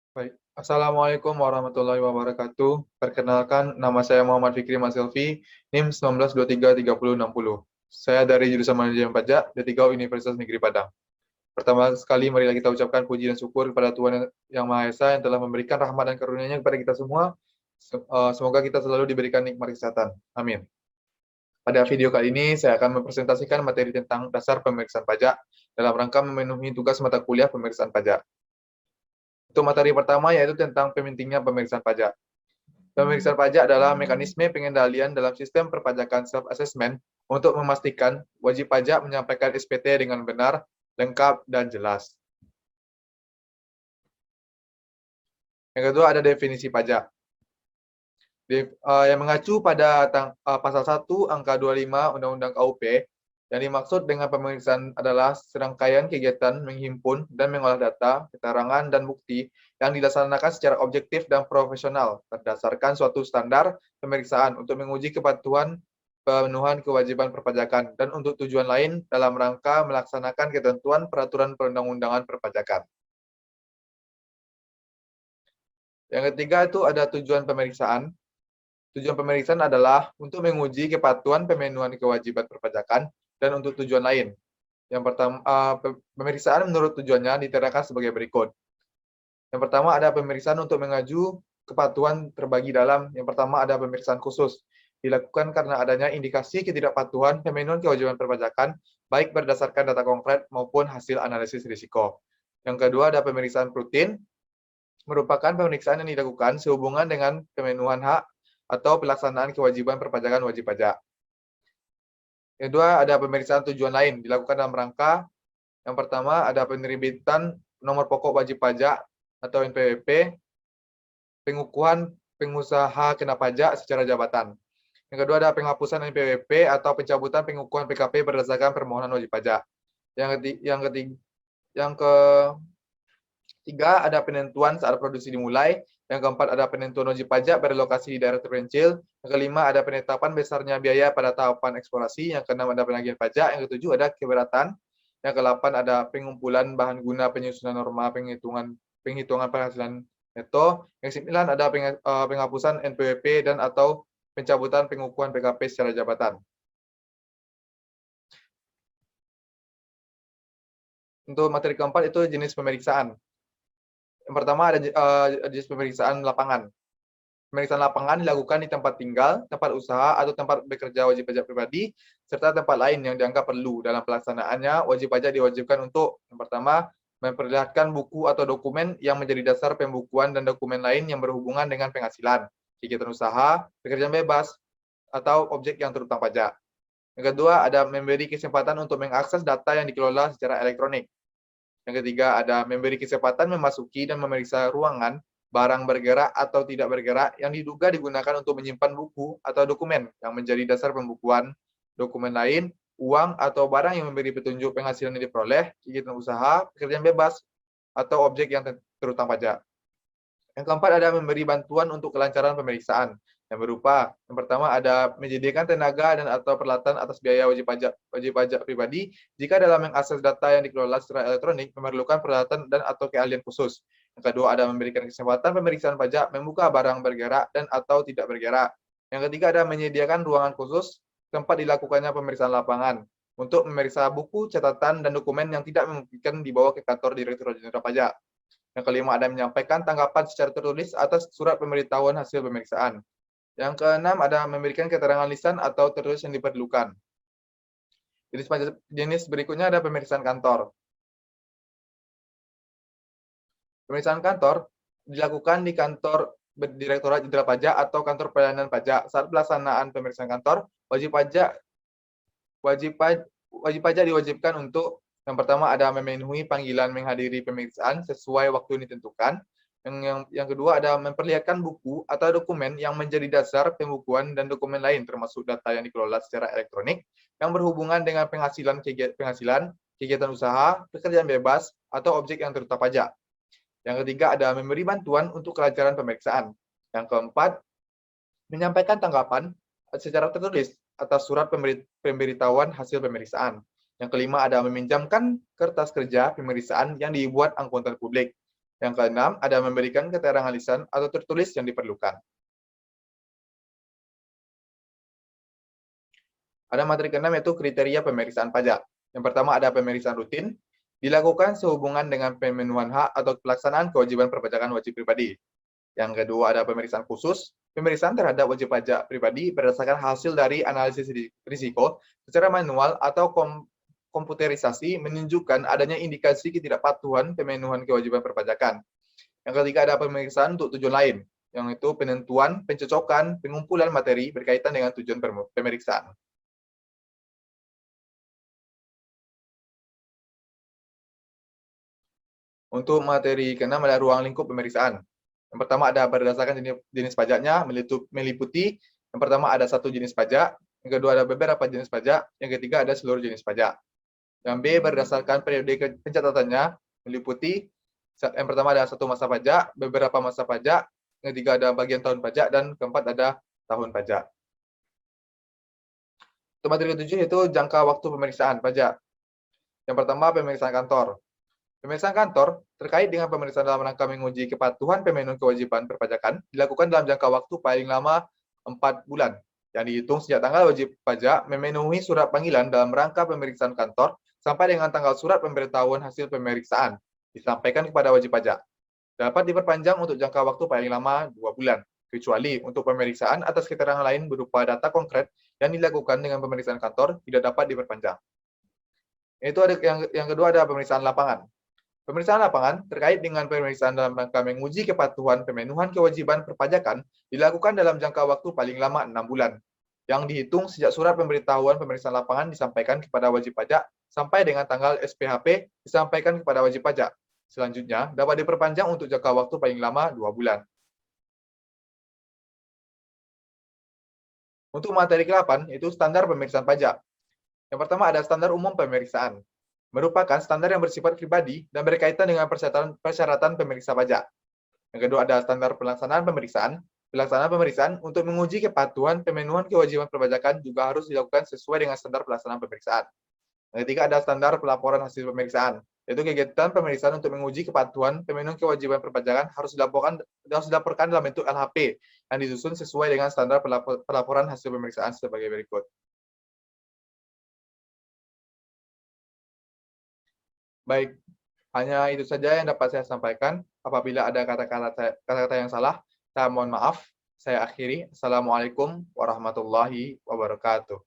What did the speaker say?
Baik, Assalamualaikum warahmatullahi wabarakatuh. Perkenalkan, nama saya Muhammad Fikri Maselvi, NIM 19233060. Saya dari jurusan Manajemen Pajak, D3 Universitas Negeri Padang. Pertama sekali, marilah kita ucapkan puji dan syukur kepada Tuhan Yang Maha Esa yang telah memberikan rahmat dan karunia-Nya kepada kita semua. Semoga kita selalu diberikan nikmat kesehatan. Amin. Pada video kali ini, saya akan mempresentasikan materi tentang dasar pemeriksaan pajak dalam rangka memenuhi tugas mata kuliah pemeriksaan pajak. Untuk materi pertama yaitu tentang pentingnya pemeriksaan pajak. Pemeriksaan pajak adalah mekanisme pengendalian dalam sistem perpajakan self-assessment untuk memastikan wajib pajak menyampaikan SPT dengan benar, lengkap, dan jelas. Yang kedua ada definisi pajak. Yang mengacu pada pasal 1 angka 25 Undang-Undang KUP, yang dimaksud dengan pemeriksaan adalah serangkaian kegiatan menghimpun dan mengolah data, keterangan, dan bukti yang dilaksanakan secara objektif dan profesional berdasarkan suatu standar pemeriksaan untuk menguji kepatuhan pemenuhan kewajiban perpajakan dan untuk tujuan lain dalam rangka melaksanakan ketentuan peraturan perundang-undangan perpajakan. Yang ketiga itu ada tujuan pemeriksaan. Tujuan pemeriksaan adalah untuk menguji kepatuhan pemenuhan kewajiban perpajakan dan untuk tujuan lain. Yang pertama, pemeriksaan menurut tujuannya diterakan sebagai berikut. Yang pertama ada pemeriksaan untuk mengaju kepatuhan terbagi dalam. Yang pertama ada pemeriksaan khusus. Dilakukan karena adanya indikasi ketidakpatuhan pemenuhan kewajiban perpajakan, baik berdasarkan data konkret maupun hasil analisis risiko. Yang kedua ada pemeriksaan rutin, merupakan pemeriksaan yang dilakukan sehubungan dengan pemenuhan hak atau pelaksanaan kewajiban perpajakan wajib pajak. Yang kedua, ada pemeriksaan tujuan lain dilakukan dalam rangka yang pertama ada penerbitan nomor pokok wajib pajak atau NPWP, pengukuhan pengusaha kena pajak secara jabatan. Yang kedua ada penghapusan NPWP atau pencabutan pengukuhan PKP berdasarkan permohonan wajib pajak. Yang ketiga ada penentuan saat produksi dimulai. Yang keempat ada penentuan wajib pajak berlokasi di daerah terpencil. Yang kelima ada penetapan besarnya biaya pada tahapan eksplorasi. Yang keenam ada penagihan pajak. Yang ketujuh ada keberatan. Yang kedelapan ada pengumpulan bahan guna penyusunan norma penghitungan penghasilan neto. Yang sembilan ada penghapusan NPWP dan atau pencabutan pengukuhan PKP secara jabatan. Untuk materi keempat itu jenis pemeriksaan. Yang pertama ada jenis pemeriksaan lapangan. Pemeriksaan lapangan dilakukan di tempat tinggal, tempat usaha, atau tempat bekerja wajib pajak pribadi, serta tempat lain yang dianggap perlu. Dalam pelaksanaannya, wajib pajak diwajibkan untuk, yang pertama, memperlihatkan buku atau dokumen yang menjadi dasar pembukuan dan dokumen lain yang berhubungan dengan penghasilan, kegiatan usaha, pekerjaan bebas, atau objek yang terutang pajak. Yang kedua, ada memberi kesempatan untuk mengakses data yang dikelola secara elektronik. Yang ketiga, ada memberi kesempatan memasuki dan memeriksa ruangan, barang bergerak atau tidak bergerak yang diduga digunakan untuk menyimpan buku atau dokumen yang menjadi dasar pembukuan, dokumen lain, uang atau barang yang memberi petunjuk penghasilan yang diperoleh, kegiatan usaha, pekerjaan bebas, atau objek yang terutang pajak. Yang keempat ada memberi bantuan untuk kelancaran pemeriksaan yang berupa yang pertama ada menyediakan tenaga dan atau peralatan atas biaya wajib pajak pribadi jika dalam mengakses data yang dikelola secara elektronik memerlukan peralatan dan atau keahlian khusus. Yang kedua ada memberikan kesempatan pemeriksaan pajak membuka barang bergerak dan atau tidak bergerak. Yang ketiga ada menyediakan ruangan khusus tempat dilakukannya pemeriksaan lapangan untuk memeriksa buku, catatan, dan dokumen yang tidak memungkinkan dibawa ke kantor Direktorat Jenderal Pajak. Yang kelima ada menyampaikan tanggapan secara tertulis atas surat pemberitahuan hasil pemeriksaan. Yang keenam ada memberikan keterangan lisan atau tertulis yang diperlukan. Jenis berikutnya ada pemeriksaan kantor. Pemeriksaan kantor dilakukan di kantor Direktorat Jenderal Pajak atau kantor pelayanan pajak. Saat pelaksanaan pemeriksaan kantor, wajib pajak diwajibkan untuk yang pertama ada memenuhi panggilan menghadiri pemeriksaan sesuai waktu yang ditentukan. Yang kedua ada memperlihatkan buku atau dokumen yang menjadi dasar pembukuan dan dokumen lain termasuk data yang dikelola secara elektronik yang berhubungan dengan penghasilan, kegiatan usaha, pekerjaan bebas, atau objek yang terutang pajak. Yang ketiga ada memberi bantuan untuk kelancaran pemeriksaan. Yang keempat, menyampaikan tanggapan secara tertulis atas surat pemberitahuan hasil pemeriksaan. Yang kelima ada meminjamkan kertas kerja pemeriksaan yang dibuat akuntan publik. Yang keenam, ada memberikan keterangan lisan atau tertulis yang diperlukan. Ada materi keenam yaitu kriteria pemeriksaan pajak. Yang pertama ada pemeriksaan rutin, dilakukan sehubungan dengan pemenuhan hak atau pelaksanaan kewajiban perpajakan wajib pribadi. Yang kedua ada pemeriksaan khusus, pemeriksaan terhadap wajib pajak pribadi berdasarkan hasil dari analisis risiko secara manual atau komputerisasi menunjukkan adanya indikasi ketidakpatuhan pemenuhan kewajiban perpajakan. Yang ketiga ada pemeriksaan untuk tujuan lain, yang itu penentuan, pencocokan, pengumpulan materi berkaitan dengan tujuan pemeriksaan. Untuk materi keenam ada ruang lingkup pemeriksaan. Yang pertama ada berdasarkan jenis pajaknya, meliputi yang pertama ada satu jenis pajak, yang kedua ada beberapa jenis pajak, yang ketiga ada seluruh jenis pajak. Yang B berdasarkan periode pencatatannya, meliputi yang pertama ada satu masa pajak, beberapa masa pajak, yang ketiga ada bagian tahun pajak, dan keempat ada tahun pajak. Untuk materi ketujuh yaitu jangka waktu pemeriksaan pajak. Yang pertama pemeriksaan kantor. Pemeriksaan kantor terkait dengan pemeriksaan dalam rangka menguji kepatuhan pemenuhan kewajiban perpajakan dilakukan dalam jangka waktu paling lama 4 bulan, yang dihitung sejak tanggal wajib pajak memenuhi surat panggilan dalam rangka pemeriksaan kantor sampai dengan tanggal surat pemberitahuan hasil pemeriksaan disampaikan kepada wajib pajak. Dapat diperpanjang untuk jangka waktu paling lama 2 bulan, kecuali untuk pemeriksaan atas keterangan lain berupa data konkret yang dilakukan dengan pemeriksaan kantor tidak dapat diperpanjang. Itu ada yang kedua ada pemeriksaan lapangan. Pemeriksaan lapangan terkait dengan pemeriksaan dalam rangka menguji kepatuhan pemenuhan kewajiban perpajakan dilakukan dalam jangka waktu paling lama 6 bulan, yang dihitung sejak surat pemberitahuan pemeriksaan lapangan disampaikan kepada wajib pajak sampai dengan tanggal SPHP disampaikan kepada wajib pajak. Selanjutnya, dapat diperpanjang untuk jangka waktu paling lama 2 bulan. Untuk materi ke-8, itu standar pemeriksaan pajak. Yang pertama ada standar umum pemeriksaan, merupakan standar yang bersifat pribadi dan berkaitan dengan persyaratan pemeriksa pajak. Yang kedua ada standar pelaksanaan pemeriksaan. Pelaksanaan pemeriksaan untuk menguji kepatuhan pemenuhan kewajiban perpajakan juga harus dilakukan sesuai dengan standar pelaksanaan pemeriksaan. Yang ketiga ada standar pelaporan hasil pemeriksaan, yaitu kegiatan pemeriksaan untuk menguji kepatuhan pemenuhan kewajiban perpajakan harus dilaporkan dalam bentuk LHP yang disusun sesuai dengan standar pelaporan hasil pemeriksaan sebagai berikut. Baik, hanya itu saja yang dapat saya sampaikan. Apabila ada kata-kata yang salah, saya mohon maaf. Saya akhiri. Assalamualaikum warahmatullahi wabarakatuh.